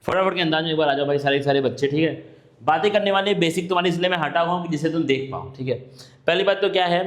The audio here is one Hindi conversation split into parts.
फटाफट के अंदाज में एक बार आ जाओ भाई सारे सारे बच्चे, ठीक है। बातें करने वाले बेसिक तुम्हारी इसलिए मैं हटा हुआ हूँ कि जिसे तुम देख पाओ, ठीक है। पहली बात तो क्या है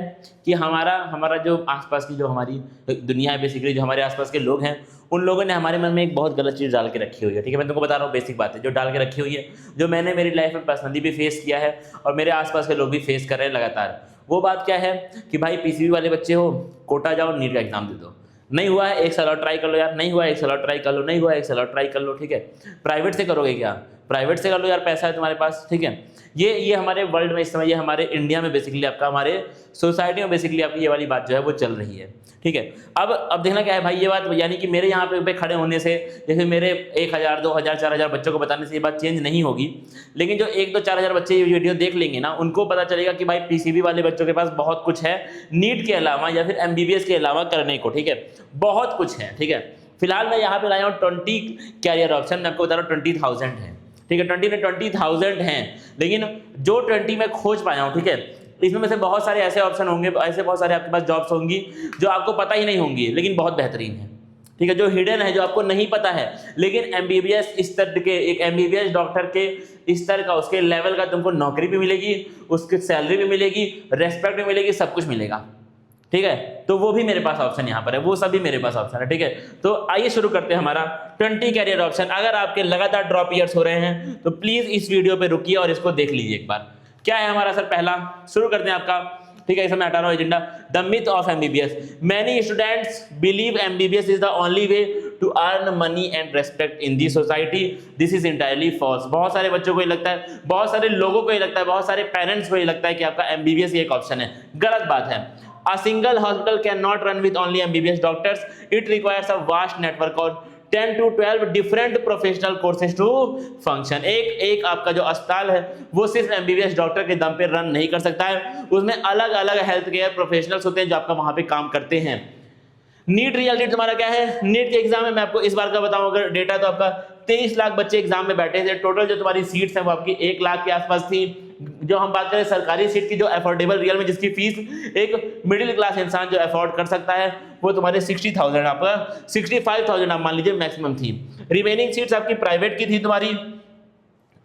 कि हमारा हमारा जो आसपास की जो हमारी दुनिया है, बेसिकली जो हमारे आसपास के लोग हैं, उन लोगों ने हमारे मन में एक बहुत गलत चीज़ डाल के रखी हुई है, ठीक है। मैं तुमको बता रहा हूँ बेसिक बातें जो डाल के रखी हुई है, जो मैंने मेरी लाइफ में पर्सनली भी फेस किया है और मेरे आसपास के लोग भी फेस कर रहे हैं लगातार। वो बात क्या है कि भाई पीसीबी वाले बच्चे हो, कोटा जाओ, नीट का एग्जाम दे दो। नहीं हुआ है एक साल और ट्राई कर लो यार, नहीं हुआ है एक साल और ट्राई कर लो, नहीं हुआ है एक साल और ट्राई कर लो, ठीक है। प्राइवेट से करोगे क्या? प्राइवेट से कर लो यार, पैसा है तुम्हारे पास, ठीक है। ये हमारे वर्ल्ड में इस समय, ये हमारे इंडिया में बेसिकली आपका, हमारे सोसाइटी में बेसिकली आपकी ये वाली बात जो है वो चल रही है, ठीक है। अब देखना क्या है भाई, ये बात यानी कि मेरे यहाँ पे खड़े होने से, जैसे मेरे 1000 2000 4000 बच्चों को बताने से ये बात चेंज नहीं होगी, लेकिन जो 1 2 4000 बच्चे ये वीडियो देख लेंगे ना, उनको पता चलेगा कि भाई पीसीबी वाले बच्चों के पास बहुत कुछ है नीट के अलावा या फिर एमबीबीएस के अलावा करने को, ठीक है। बहुत कुछ है, ठीक है। फिलहाल मैं यहाँ पे लाया हूँ 20 कैरियर ऑप्शन, मैं आपको बता रहा हूँ 20,000 है, ठीक है। 20,000 हैं, लेकिन जो 20 मैं खोज पाया हूँ, ठीक है, इसमें से बहुत सारे ऐसे ऑप्शन होंगे, ऐसे बहुत सारे आपके पास जॉब्स होंगी जो आपको पता ही नहीं होंगी लेकिन बहुत बेहतरीन है, ठीक है। जो हिडन है, जो आपको नहीं पता है, लेकिन एमबीबीएस स्तर के, एक एमबीबीएस डॉक्टर के स्तर का, उसके लेवल का तुमको नौकरी भी मिलेगी, उसकी सैलरी भी मिलेगी, रेस्पेक्ट भी मिलेगी, सब कुछ मिलेगा, ठीक है। तो वो भी मेरे पास ऑप्शन यहाँ पर है, वो सभी मेरे पास ऑप्शन है, ठीक है। तो आइए शुरू करते हैं हमारा 20 कैरियर ऑप्शन। अगर आपके लगातार ड्रॉप ईयर्स हो रहे हैं तो प्लीज इस वीडियो पे रुकिए और इसको देख लीजिए एक बार। क्या है हमारा सर पहला, शुरू करते हैं आपका, ठीक है। इसमें हटा रहा हूं agenda. The myth of MBBS, many students believe MBBS is the only way to earn money and respect in the society, this is entirely false. बहुत सारे बच्चों को ये लगता है, बहुत सारे लोगों को ये लगता है, बहुत सारे पेरेंट्स को ये लगता है कि आपका एमबीबीएस एक ऑप्शन है। गलत बात है। A single hospital cannot run with only MBBS doctors. It requires a vast network of 10 to 12 different professional courses to function. एक आपका जो अस्पताल है वो सिर्फ एमबीबीएस डॉक्टर के दम पे रन नहीं कर सकता है, उसमें अलग अलग हेल्थ केयर प्रोफेशनल्स होते हैं जो आपका वहां पे काम करते हैं। नीट रियलिटी तुम्हारा क्या है, नीट के एग्जाम में मैं आपको इस बार का बताऊं अगर डेटा, तो आपका 23 लाख बच्चे एग्जाम में बैठे थे। टोटल जो तुम्हारी सीट्स हैं वो आपकी 1 लाख के आसपास थी। जो हम बात करें सरकारी सीट की, जो अफोर्डेबल रियल में जिसकी फीस एक मिडिल क्लास इंसान जो अफोर्ड कर सकता है, वो तुम्हारे 60,000, आपका 65,000 आप मान लीजिए मैक्सिमम थी। रिमेनिंग सीट्स आपकी प्राइवेट की थी तुम्हारी,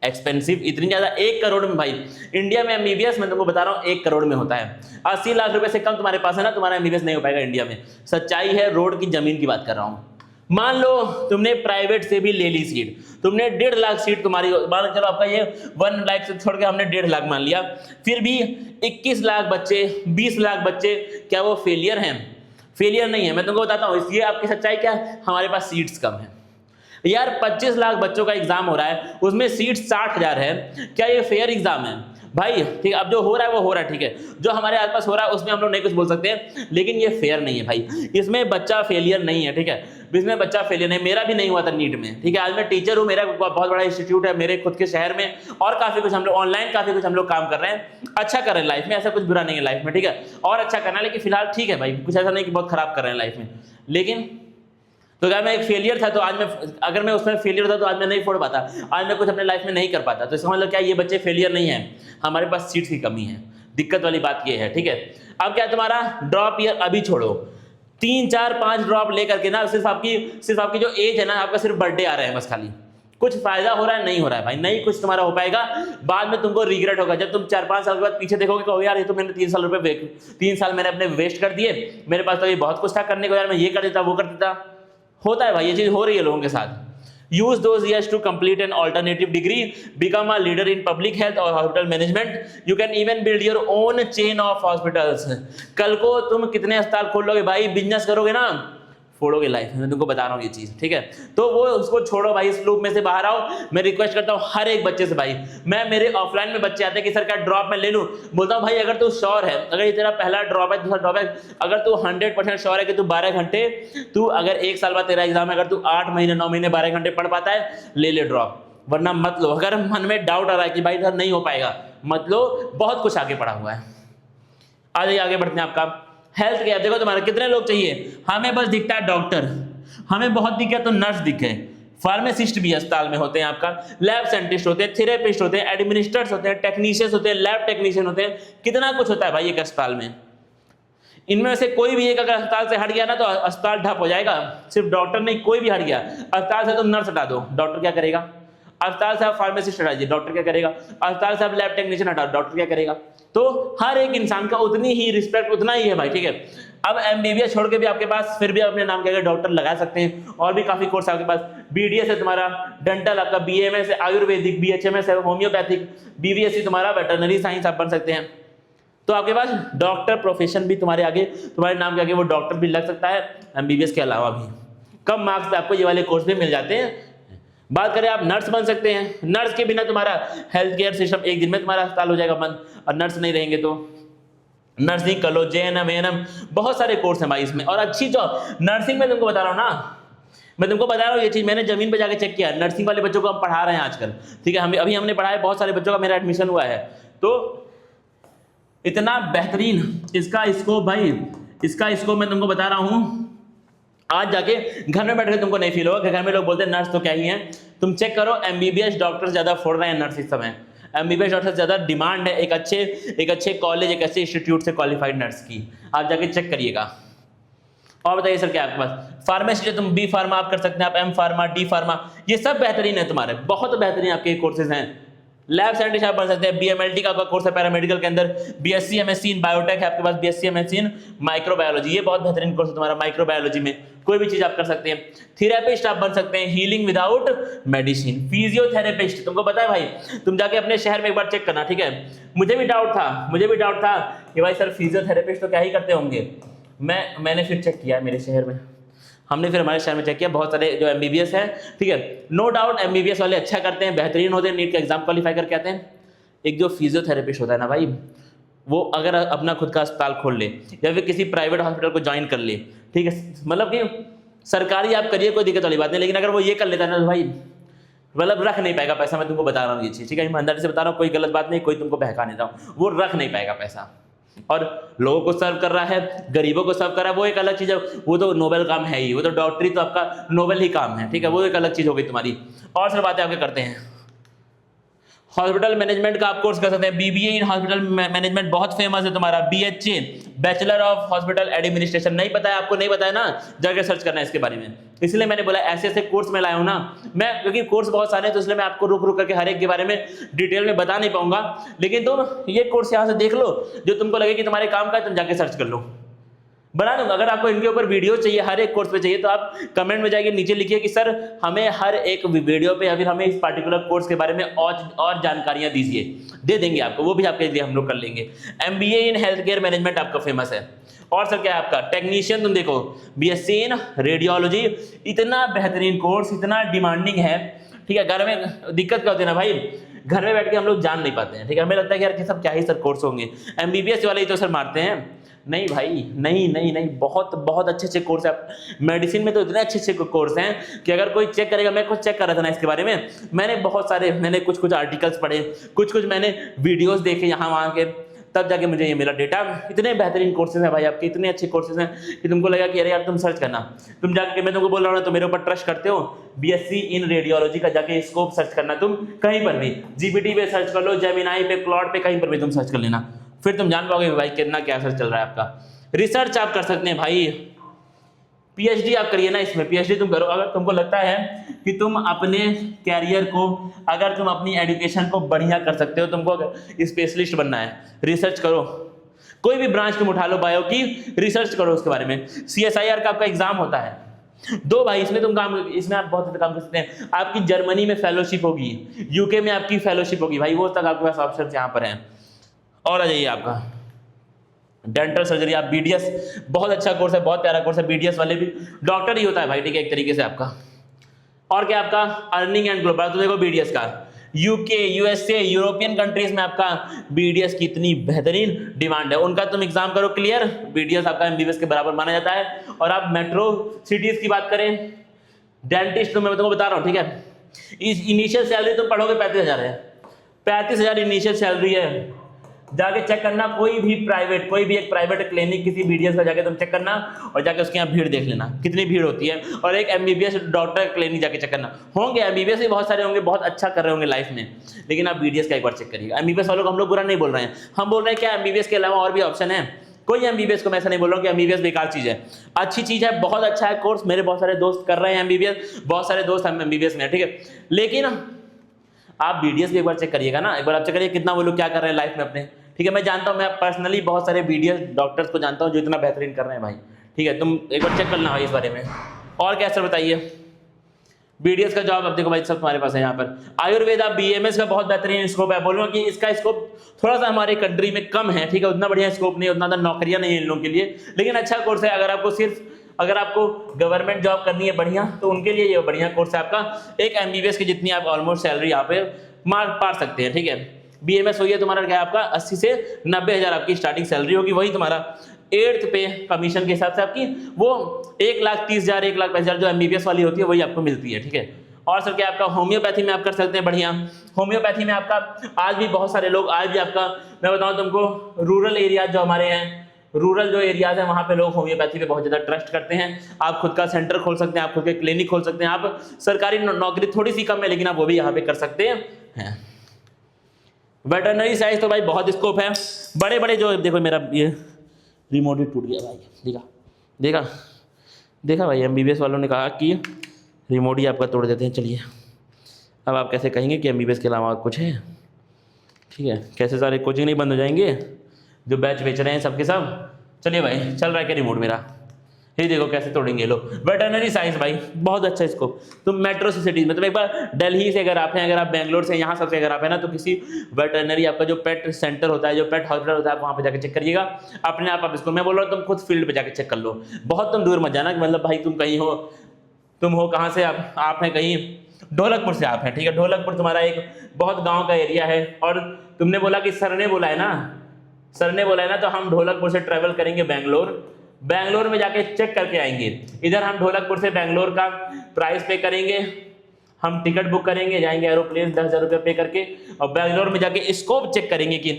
एक्सपेंसिव इतनी ज्यादा, 1 करोड़ में। भाई इंडिया में एमबीबीएस मैं तुमको बता रहा हूँ 1 करोड़ में होता है। 80 लाख रुपए से कम तुम्हारे पास है ना, तुम्हारा एमबीबीएस नहीं हो पाएगा इंडिया में। सच्चाई है, रोड की जमीन की बात कर रहा हूँ। मान लो तुमने प्राइवेट से भी ले ली सीट, तुमने 1.5 लाख सीट तुम्हारी, मान चलो आपका ये 1 लाख से छोड़ के हमने 1.5 लाख मान लिया, फिर भी 21 लाख बच्चे, 20 लाख बच्चे, क्या वो फेलियर हैं? फेलियर नहीं है। मैं तुमको बताता हूँ इसलिए आपकी सच्चाई क्या है, हमारे पास सीट्स कम है यार। 25 लाख बच्चों का एग्जाम हो रहा है, उसमें सीट 60,000 है, क्या ये फेयर एग्जाम है भाई? ठीक है, अब जो हो रहा है वो हो रहा है, ठीक है। जो हमारे आसपास हो रहा है उसमें हम लोग नहीं कुछ बोल सकते हैं, लेकिन ये फेयर नहीं है भाई। इसमें बच्चा फेलियर नहीं है, ठीक है, इसमें बच्चा फेलियर नहीं। मेरा भी नहीं हुआ था नीट में, ठीक है। आज मैं टीचर हूँ, मेरा बहुत बड़ा इंस्टीट्यूट है मेरे खुद के शहर में, और काफी कुछ हम लोग ऑनलाइन, काफी कुछ हम लोग काम कर रहे हैं, अच्छा कर रहे हैं लाइफ में, ऐसा कुछ बुरा नहीं है लाइफ में, ठीक है। और अच्छा करना है, लेकिन फिलहाल ठीक है भाई, कुछ ऐसा नहीं कि बहुत खराब कर रहे हैं लाइफ में। लेकिन तो अगर मैं एक फेलियर था तो आज मैं, अगर मैं उसमें फेलियर था तो आज मैं नहीं फोड़ पाता, आज मैं कुछ अपने लाइफ में नहीं कर पाता। तो इसका मतलब क्या, ये बच्चे फेलियर नहीं है, हमारे पास सीट्स की कमी है। दिक्कत वाली बात ये है, ठीक है। अब क्या तुम्हारा ड्रॉप ईयर अभी छोड़ो, 3 4 5 ड्रॉप लेकर के ना, सिर्फ आपकी जो एज है ना, आपका सिर्फ बर्थडे आ रहा है बस, खाली कुछ फायदा हो रहा है? नहीं हो रहा है भाई, नहीं कुछ तुम्हारा हो पाएगा। बाद में तुमको रिग्रेट होगा जब तुम 4 5 साल के बाद पीछे देखोगे, कहो यार ये तो मैंने 3 साल मैंने अपने वेस्ट कर दिए, मेरे पास तो ये बहुत कुछ था करने को यार, मैं ये कर देता वो कर देता। होता है भाई, ये चीज हो रही है लोगों के साथ। Use those years to complete an alternative degree, become a leader in public health और hospital management, you can even build your own chain of hospitals. कल को तुम कितने अस्पताल खोल लोगे भाई, बिजनेस करोगे ना, फोड़ोगे लाइफ में, मैं तुमको बता रहा हूँ ये चीज, ठीक है। तो वो उसको छोड़ो भाई, इस लूप में से बाहर आओ। मैं रिक्वेस्ट करता हूँ हर एक बच्चे से भाई, मैं मेरे ऑफलाइन में बच्चे आते हैं कि सर क्या ड्रॉप मैं ले लूँ, बोलता हूँ भाई अगर तू श्योर है, अगर ये तेरा पहला ड्रॉप है, दूसरा ड्रॉप है, अगर तू 100% श्योर है कि तू 12 घंटे, तू अगर 1 साल बाद तेरा एग्जाम है, अगर तू 8 महीने 9 महीने 12 घंटे पढ़ पाता है, ले ले ड्रॉप, वरना मत लो। अगर मन में डाउट आ रहा है कि भाई सर नहीं हो पाएगा, मत लो, बहुत कुछ आगे पड़ा हुआ है। आगे बढ़ते हैं। आपका हेल्थ केयर देखो, तुम्हारे कितने लोग चाहिए, हमें बस दिखता है डॉक्टर, हमें बहुत दिखे तो नर्स दिखे, फार्मासिस्ट भी अस्पताल में होते हैं, आपका लैब साइंटिस्ट होते हैं, थेरेपिस्ट होते हैं, एडमिनिस्ट्रेटर्स होते हैं, टेक्नीशियंस होते हैं, लैब टेक्नीशियन होते हैं, कितना कुछ होता है भाई एक अस्पताल में। इनमें से कोई भी एक अगर अस्पताल से हट गया ना तो अस्पताल ठप हो जाएगा। सिर्फ डॉक्टर नहीं, कोई भी हट गया अस्पताल से, तो नर्स हटा दो, डॉक्टर क्या करेगा? अस्पताल से आप फार्मासिस्ट हटा दीजिए, डॉक्टर क्या करेगा? अस्पताल से आप लैब टेक्नीशियन हटा, डॉक्टर क्या करेगा? तो हर एक इंसान का उतनी ही रिस्पेक्ट उतना ही है भाई, ठीक है। अब एमबीबीएस छोड़ के भी आपके पास फिर भी अपने नाम के डॉक्टर लगा सकते हैं, और भी काफी कोर्स आपके पास। बीडीएस है तुम्हारा डेंटल, आपका बीएमएस है आयुर्वेदिक, बीएचएमएस है होम्योपैथिक, बीवीएससी तुम्हारा वेटरनरी साइंस आप बन सकते हैं। तो आपके पास डॉक्टर प्रोफेशन भी तुम्हारे आगे, तुम्हारे नाम के आगे वो डॉक्टर भी लग सकता है एमबीबीएस के अलावा भी। कम मार्क्स पे आपको ये वाले कोर्स भी मिल जाते हैं। बात करें आप नर्स बन सकते हैं, नर्स के बिना तुम्हारा हेल्थ केयर सिस्टम एक दिन में तुम्हारा अस्पताल हो जाएगा बंद, और नर्स नहीं रहेंगे तो नर्सिंग कर लो, जेएनएम एएनएम, बहुत सारे कोर्स हैं भाई इसमें। और अच्छी जॉब नर्सिंग में तुमको बता रहा हूँ ना, मैं तुमको बता रहा हूँ ये चीज मैंने जमीन पे जाके चेक किया। नर्सिंग वाले बच्चों को हम पढ़ा रहे हैं आजकल, ठीक है। अभी हमने पढ़ा है, बहुत सारे बच्चों का मेरा एडमिशन हुआ है। तो इतना बेहतरीन इसका स्कोप भाई, इसका स्कोप मैं तुमको बता रहा हूँ। आज जाके घर में बैठ के तुमको नहीं फील होगा, घर में लोग बोलते हैं नर्स तो क्या ही है। तुम चेक करो एमबीबीएस डॉक्टर ज्यादा फोड़ रहे हैं नर्स इस समय, एमबीबीएस डॉक्टर ज्यादा डिमांड है एक अच्छे कॉलेज, एक अच्छे इंस्टीट्यूट से क्वालिफाइड नर्स की। आप जाके चेक करिएगा। और बताइए सर क्या आपके पास फार्मेसी, तुम बी फार्मा आप कर सकते हैं, आप एम फार्मा, डी फार्मा, ये सब बेहतरीन है तुम्हारे, बहुत बेहतरीन आपके कोर्सेज हैं। लैब साइंटिस्ट आप बन सकते हैं, बीएमएलटी का कोर्स है पैरामेडिकल के अंदर, बीएससी एमएससी इन बायोटेक है आपके पास, बीएससी एमएससी इन माइक्रोबायोलॉजी, ये बहुत बेहतरीन कोर्स है तुम्हारा। माइक्रोबायोलॉजी में कोई भी चीज आप कर सकते हैं। थेरेपिस्ट आप बन सकते हैं, हीलिंग विदाउट मेडिसिन। फिजियोथेरेपिस्ट तुमको पता है भाई, तुम जाके अपने शहर में एक बार चेक करना, ठीक है। मुझे भी डाउट था कि भाई सर फिजियोथेरेपिस्ट तो क्या ही करते होंगे। मैंने फिर चेक किया मेरे शहर में, हमने फिर हमारे शहर में चेक किया, बहुत सारे जो एमबीबीएस है, ठीक है, नो डाउट एमबीबीएस वाले अच्छा करते हैं, बेहतरीन होते हैं, नीट का एग्जाम क्वालिफाई करके आते हैं। एक जो फिजियोथेरेपिस्ट होता है ना भाई, वो अगर अपना खुद का अस्पताल खोल ले या फिर किसी प्राइवेट हॉस्पिटल को ज्वाइन कर ले, ठीक है, मतलब कि सरकारी आप करिए कोई दिक्कत वाली बात नहीं, लेकिन अगर वो ये कर लेता है ना तो भाई मतलब रख नहीं पाएगा पैसा। मैं तुमको बता रहा हूँ ये चीज, ठीक है, मैं अंदर से बता रहा हूँ, कोई गलत बात नहीं, कोई तुमको बहका नहीं रहा हूँ, वो रख नहीं पाएगा पैसा। और लोगों को सर्व कर रहा है, गरीबों को सर्व कर रहा है, वो एक अलग चीज है, वो तो नोबेल काम है ही, वो तो डॉक्टरी तो आपका नोबेल ही काम है, ठीक है, वो एक अलग चीज हो गई तुम्हारी। और सर बातें आगे करते हैं। हॉस्पिटल मैनेजमेंट का आप कोर्स कर सकते हैं, बीबीए इन हॉस्पिटल मैनेजमेंट बहुत फेमस है तुम्हारा, BHA bachelor of hospital administration. नहीं पता है आपको, नहीं पता है ना, जाकर सर्च करना है इसके बारे में। इसलिए मैंने बोला ऐसे कोर्स में लाया हूं ना मैं, क्योंकि कोर्स बहुत सारे हैं तो इसलिए मैं आपको रुक करके हर एक के बारे में डिटेल में बता नहीं पाऊंगा, लेकिन तुम ये कोर्स यहाँ से देख लो, जो तुमको लगे कि तुम्हारे काम का है तुम जाके सर्च कर लो, बना दूंगा। अगर आपको इनके ऊपर वीडियो चाहिए, हर एक कोर्स पे चाहिए, तो आप कमेंट में जाके नीचे लिखिए कि सर हमें हर एक वीडियो पे या फिर हमें इस पार्टिकुलर कोर्स के बारे में और जानकारियां दीजिए, दे देंगे आपको, वो भी आपके लिए हम लोग कर लेंगे। MBA in health care management आपका फेमस है। और सर क्या है आपका टेक्नीशियन, तुम देखो बीएससी इन रेडियोलॉजी, इतना बेहतरीन कोर्स, इतना डिमांडिंग है, ठीक है। घर में दिक्कत क्या होती है ना भाई, घर में बैठ के हम लोग जान नहीं पाते हैं, ठीक है, हमें लगता है कि यार कि सब क्या ही सर कोर्स होंगे, एमबीबीएस वाले ही तो सर मारते हैं। नहीं भाई, नहीं, बहुत अच्छे कोर्स है। मेडिसिन में तो इतने अच्छे कोर्स हैं कि अगर कोई चेक करेगा, मैं खुद चेक कर रहा था ना इसके बारे में, मैंने कुछ आर्टिकल्स पढ़े, कुछ मैंने वीडियोस देखे यहाँ वहाँ के, तब जाके मुझे ये मिला डेटा। इतने बेहतरीन कोर्सेज हैं भाई आपके, इतने अच्छे कोर्सेज हैं कि तुमको लगा कि अरे यार तुम सर्च करना, तुम जाके, मैं तुमको बोल रहा हूँ तो मेरे ऊपर ट्रस्ट करते हो, बीएससी इन रेडियोलॉजी का जाके स्कोप सर्च करना, तुम कहीं पर भी जीपीटी पे सर्च कर लो, जेमिनाई पे, क्लॉड पे, कहीं पर भी तुम सर्च कर लेना, फिर तुम जान पाओगे भाई कितना क्या सर्च चल रहा है आपका। रिसर्च आप कर सकते हैं भाई, पीएचडी आप करिए ना इसमें, पीएचडी तुम करो। अगर तुमको लगता है कि तुम अपने कैरियर को, अगर तुम अपनी एजुकेशन को बढ़िया कर सकते हो, तुमको स्पेशलिस्ट बनना है, रिसर्च करो, कोई भी ब्रांच तुम उठा लो बायो की, रिसर्च करो उसके बारे में। सीएसआईआर का आपका एग्जाम होता है दो भाई, इसमें तुम काम, इसमें आप बहुत काम कर सकते हैं। आपकी जर्मनी में फेलोशिप होगी, यूके में आपकी फेलोशिप होगी भाई, वो तक आपके पास ऑप्शन यहाँ पर हैं। और आ जाइए आपका डेंटल सर्जरी, आप बीडीएस, बहुत अच्छा कोर्स है, बहुत प्यारा कोर्स है, बीडीएस वाले भी डॉक्टर ही होता है भाई, ठीक है, एक तरीके से आपका। और क्या आपका अर्निंग एंड ग्रोथ, तो देखो बीडीएस का यूके, यूएसए, यूरोपियन कंट्रीज में आपका बीडीएस की इतनी बेहतरीन डिमांड है, उनका तुम एग्जाम करो क्लियर, बीडीएस आपका एमबीबीएस के बराबर माना जाता है। और आप मेट्रो सिटीज की बात करें, डेंटिस्ट तो मैं तुमको बता रहा हूँ, ठीक है, इस इनिशियल सैलरी तुम पढ़ोगे 35,000 है, 35,000 इनिशियल सैलरी है। जाके चेक करना, कोई भी एक प्राइवेट क्लिनिक किसी बीडीएस का जाके तुम चेक करना, और जाके उसके यहाँ भीड़ देख लेना कितनी भीड़ होती है, और एक एमबीबीएस डॉक्टर क्लिनिक जाके चेक करना। होंगे एमबीबीएस भी बहुत सारे होंगे, बहुत अच्छा कर रहे होंगे लाइफ में, लेकिन आप बीडीएस का एक बार चेक करिएगा। एमबीबीएस वालों को हम लोग बुरा नहीं बोल रहे हैं, हम बोल रहे हैं क्या एमबीबीएस के अलावा और भी ऑप्शन है। कोई एमबीबीएस को मैं ऐसा नहीं बोल रहा हूँ कि एमबीबीएस बेकार चीज है, अच्छी चीज है, बहुत अच्छा है कोर्स, मेरे बहुत सारे दोस्त कर रहे हैं एमबीबीएस, बहुत सारे दोस्त हम एमबीबीएस में, ठीक है, लेकिन आप वीडियोस भी एक बार चेक करिएगा ना, एक बार आप चेक करिए कितना वो लोग क्या कर रहे हैं लाइफ में अपने, ठीक है। मैं जानता हूँ, मैं पर्सनली बहुत सारे वीडियोस डॉक्टर्स को जानता हूँ जो इतना बेहतरीन कर रहे हैं भाई, ठीक है। तुम एक बार चेक करना भाई इस बारे में। और क्या सर बताइए, बीडीएस का जॉब अब देखो भाई सब तुम्हारे पास है यहाँ पर। आयुर्वेदा बीएमएस का बहुत बेहतरीन स्कोप है, बोलूँगा कि इसका स्कोप थोड़ा सा हमारे कंट्री में कम है, ठीक है। उतना बढ़िया स्कोप नहीं है, उतना नौकरियां नहीं है इन लोगों के लिए, लेकिन अच्छा कोर्स है। अगर आपको गवर्नमेंट जॉब करनी है बढ़िया, तो उनके लिए ये बढ़िया कोर्स है आपका। एक एमबीबीएस की जितनी आप ऑलमोस्ट सैलरी यहाँ पे मार पा सकते हैं, ठीक है। बीएमएस हुई है तुम्हारा क्या आपका 80 से 90 हज़ार आपकी स्टार्टिंग सैलरी होगी, वही तुम्हारा 8th पे कमीशन के हिसाब से आपकी वो 1,30,000 1,65,000 जो एमबीबीएस वाली होती है वही आपको मिलती है, ठीक है। और सर क्या आपका होम्योपैथी में आप कर सकते हैं बढ़िया। होम्योपैथी में आपका आज भी बहुत सारे लोग, आज भी आपका मैं बताऊं तुमको, रूरल एरियाज जो हमारे हैं, रूरल जो एरियाज हैं वहां पे लोग होम्योपैथी पे बहुत ज्यादा ट्रस्ट करते हैं। आप खुद का सेंटर खोल सकते हैं, आप खुद के क्लिनिक खोल सकते हैं। आप सरकारी नौकरी थोड़ी सी कम है लेकिन आप वो भी यहाँ पे कर सकते हैं। वेटरनरी साइंस तो भाई बहुत स्कोप है, बड़े बड़े जो देखो मेरा ये रिमोट ही टूट गया भाई, देखा भाई, एमबीबीएस वालों ने कहा कि रिमोट ही आपका तोड़ देते हैं। चलिए अब आप कैसे कहेंगे कि एमबीबीएस के अलावा कुछ है, ठीक है। कैसे सारे कोचिंग नहीं बंद हो जाएंगे जो बैच बेच रहे हैं सबके सब। चलिए भाई चल रहा है क्या रिमोट मेरा, ये देखो कैसे तोड़ेंगे लोग। वेटरनरी साइंस भाई बहुत अच्छा इसको। तुम मेट्रो सिटीज में, तुम एक बार दिल्ली से अगर आप हैं, अगर आप बेंगलोर से यहाँ सबसे अगर आप हैं ना, तो किसी वेटरनरी आपका जो पेट सेंटर होता है, जो पेट हॉस्पिटल होता है, आप वहाँ पे जाके चेक करिएगा अपने आप इसको। मैं बोल रहा हूँ तुम खुद फील्ड पे जाके चेक कर लो, बहुत तुम दूर मत जाना कि मतलब भाई तुम कहीं हो, तुम हो कहाँ से, आप हैं कहीं ढोलकपुर से आप हैं, ठीक है। ढोलकपुर तुम्हारा एक बहुत गाँव का एरिया है और तुमने बोला कि सर ने बोला है ना, तो हम ढोलकपुर से ट्रैवल करेंगे बेंगलोर में जाके चेक करके आएंगे। इधर हम ढोलकपुर से बेंगलोर का प्राइस पे करेंगे, हम टिकट बुक करेंगे, जाएंगे एरोप्लेन 10,000 रुपये पे करके, और बेंगलोर में जाके स्कोप चेक करेंगे कि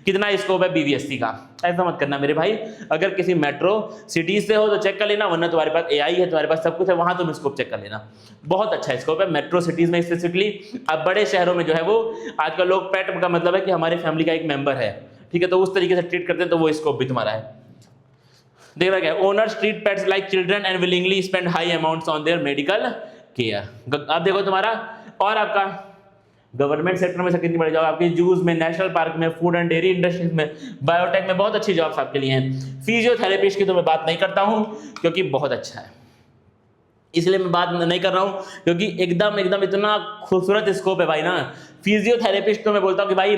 कितना स्कोप है बीबीएससी का। ऐसा मत करना मेरे भाई, अगर किसी मेट्रो सिटी से हो तो चेक कर लेना, वरना तुम्हारे पास एआई है, तुम्हारे पास सब कुछ है, वहां तुम स्कोप चेक कर लेना। बहुत अच्छा स्कोप है मेट्रो सिटीज में स्पेसिफिकली। अब बड़े शहरों में जो है वो आजकल लोग पेट का मतलब है कि हमारे फैमिली का एक मेंबर है, ठीक है, तो उस तरीके से ट्रीट करते हैं, तो वो स्कोप भी तुम्हारा है। देख रहा है, owners treat pets like children and willingly spend high amounts on their medical care. अब देखो तुम्हारा और आपका गवर्नमेंट सेक्टर में से कितनी बड़ी जॉब आपकी, जूस में, नेशनल पार्क में, फूड एंड डेयरी इंडस्ट्रीज में, बायोटेक में, बहुत अच्छी जॉब्स आपके लिए हैं। फिजियोथेरेपिस्ट की तो मैं बात नहीं करता हूं क्योंकि बहुत अच्छा है, इसलिए मैं बात नहीं कर रहा हूं क्योंकि एकदम इतना खूबसूरत स्कोप है भाई ना। फिजियोथेरेपिस्ट तो मैं बोलता हूं कि भाई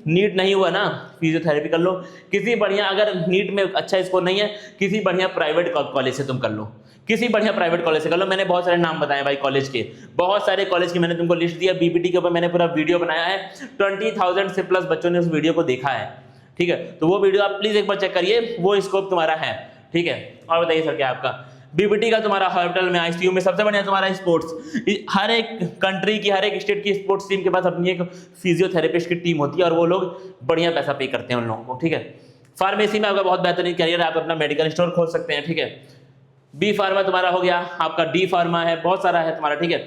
नीट नहीं हुआ ना, फिजियोथेरेपी कर लो किसी बढ़िया, अगर नीट में अच्छा स्कोर नहीं है किसी बढ़िया प्राइवेट कॉलेज से तुम कर लो, किसी बढ़िया प्राइवेट कॉलेज से कर लो। मैंने बहुत सारे नाम बताए भाई कॉलेज के, बहुत सारे कॉलेज की मैंने तुमको लिस्ट दिया, बीपीटी के ऊपर मैंने पूरा वीडियो बनाया है, 20,000 से प्लस बच्चों ने उस वीडियो को देखा है, ठीक है। तो वो वीडियो आप प्लीज एक बार चेक करिए, वो स्कोप तुम्हारा है, ठीक है। और बताइए सर क्या आपका बीपीटी का तुम्हारा हॉस्पिटल में, आईसीयू में सबसे बढ़िया तुम्हारा स्पोर्ट्स। हर एक कंट्री की, हर एक स्टेट की स्पोर्ट्स टीम के पास अपनी एक फिजियोथेरेपिस्ट की टीम होती है और वो लोग बढ़िया पैसा पे करते हैं उन लोगों को, ठीक है। फार्मेसी में आपका बहुत बेहतरीन करियर है, आप अपना मेडिकल स्टोर खोल सकते हैं, ठीक है। बी फार्मा तुम्हारा हो गया, आपका डी फार्मा है, बहुत सारा है तुम्हारा, ठीक है।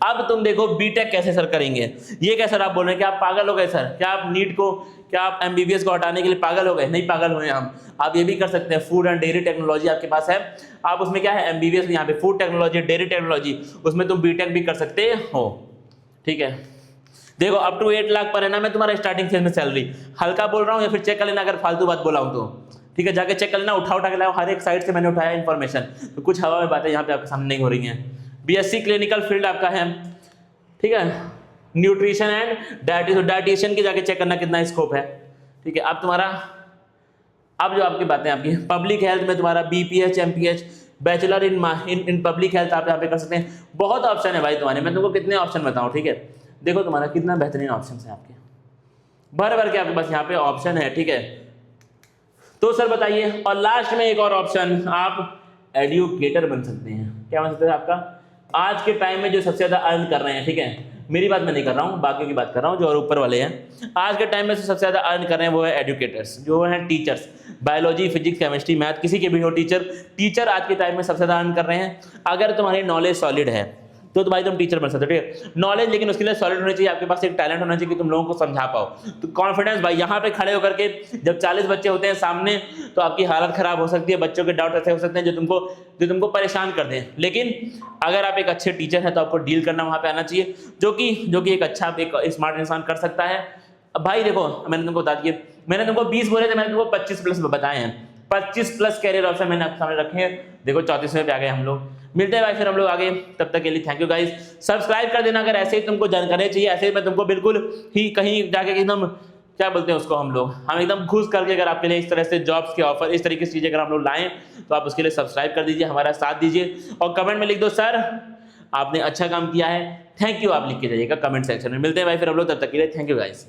अब तुम देखो बीटेक कैसे सर करेंगे, ये क्या सर आप बोल रहे हैं कि आप पागल हो गए सर, क्या आप नीट को, क्या आप एमबीबीएस को हटाने के लिए पागल हो गए? नहीं पागल हुए हम, आप ये भी कर सकते हैं। फूड एंड डेयरी टेक्नोलॉजी आपके पास है, आप उसमें क्या है एमबीबीएस यहाँ पे फूड टेक्नोलॉजी, डेयरी टेक्नोलॉजी, उसमें तुम बीटेक भी कर सकते हो, ठीक है। देखो अप टू 8 लाख पर है ना, मैं तुम्हारा स्टार्टिंग फेज में सैलरी, हल्का बोल रहा हूँ या फिर चेक कर लेना अगर फालतू बात बोला हूँ तो, ठीक है। जाके चेक कर लेना, उठा के लाओ, हर एक साइड से मैंने उठाया इन्फॉर्मेशन, तो कुछ हवा में बातें यहाँ पे आपके सामने नहीं हो रही हैं। बीएससी क्लिनिकल फील्ड आपका है, ठीक है। न्यूट्रिशन एंड डाइटिशियन की जाके चेक करना कितना स्कोप है, ठीक है। अब तुम्हारा, अब जो आपकी बातें आपकी पब्लिक हेल्थ में तुम्हारा BPH, MPH, bachelor in public health आप यहाँ पे कर सकते हैं। बहुत ऑप्शन है भाई तुम्हारे, मैं तुमको कितने ऑप्शन बताऊँ, ठीक है। देखो तुम्हारा कितना बेहतरीन ऑप्शन है आपके, भर के आपके पास यहाँ पे ऑप्शन है, ठीक है। तो सर बताइए, और लास्ट में एक और ऑप्शन, आप एडुकेटर बन सकते हैं। क्या बन सकते हैं? आपका आज के टाइम में जो सबसे ज्यादा अर्न कर रहे हैं, ठीक है, मेरी बात मैं नहीं कर रहा हूँ, बाकियों की बात कर रहा हूँ जो और ऊपर वाले हैं। आज के टाइम में सबसे ज्यादा अर्न कर रहे हैं वो है एडुकेटर्स, जो हैं teachers, biology, physics, chemistry, math, किसी के भी हो टीचर आज के टाइम में सबसे ज्यादा अर्न कर रहे हैं। अगर तुम्हारी नॉलेज सॉलिड है, तो भाई तुम टीचर बन सकते हो, ठीक है। नॉलेज लेकिन उसके लिए सॉलिड होनी चाहिए, आपके पास एक टैलेंट होना चाहिए कि तुम लोगों को समझा पाओ। तो कॉन्फिडेंस भाई, यहाँ पे खड़े होकर के जब 40 बच्चे होते हैं सामने तो आपकी हालत खराब हो सकती है, बच्चों के डाउट ऐसे हो सकते हैं जो तुमको परेशान कर दें। लेकिन अगर आप एक अच्छे टीचर हैं तो आपको डील करना वहाँ पे आना चाहिए, जो कि एक अच्छा एक स्मार्ट इंसान कर सकता है। अब भाई देखो, मैंने तुमको बता दिया, मैंने तुमको 20 बोले थे, मैंने तुमको 25 प्लस बताए हैं। 25 प्लस कैरियर ऑप्शन मैंने आपके सामने रखे हैं। देखो 34वें पे आ गए हम लोग। मिलते हैं भाई फिर हम लोग आगे, तब तक के लिए थैंक यू गाइस। सब्सक्राइब कर देना अगर ऐसे ही तुमको जानकारी चाहिए, ऐसे ही मैं तुमको बिल्कुल ही कहीं जाके एकदम क्या बोलते हैं उसको हम एकदम घुस करके अगर आपके लिए इस तरह से जॉब्स के ऑफर, इस तरीके की चीजें अगर हम लोग लाएं तो आप उसके लिए सब्सक्राइब कर दीजिए, हमारा साथ दीजिए और कमेंट में लिख दो सर आपने अच्छा काम किया है, थैंक यू आप लिख के जाइएगा कमेंट सेक्शन में। मिलते हैं भाई फिर हम लोग, तब तक के लिए थैंक यू गाइस।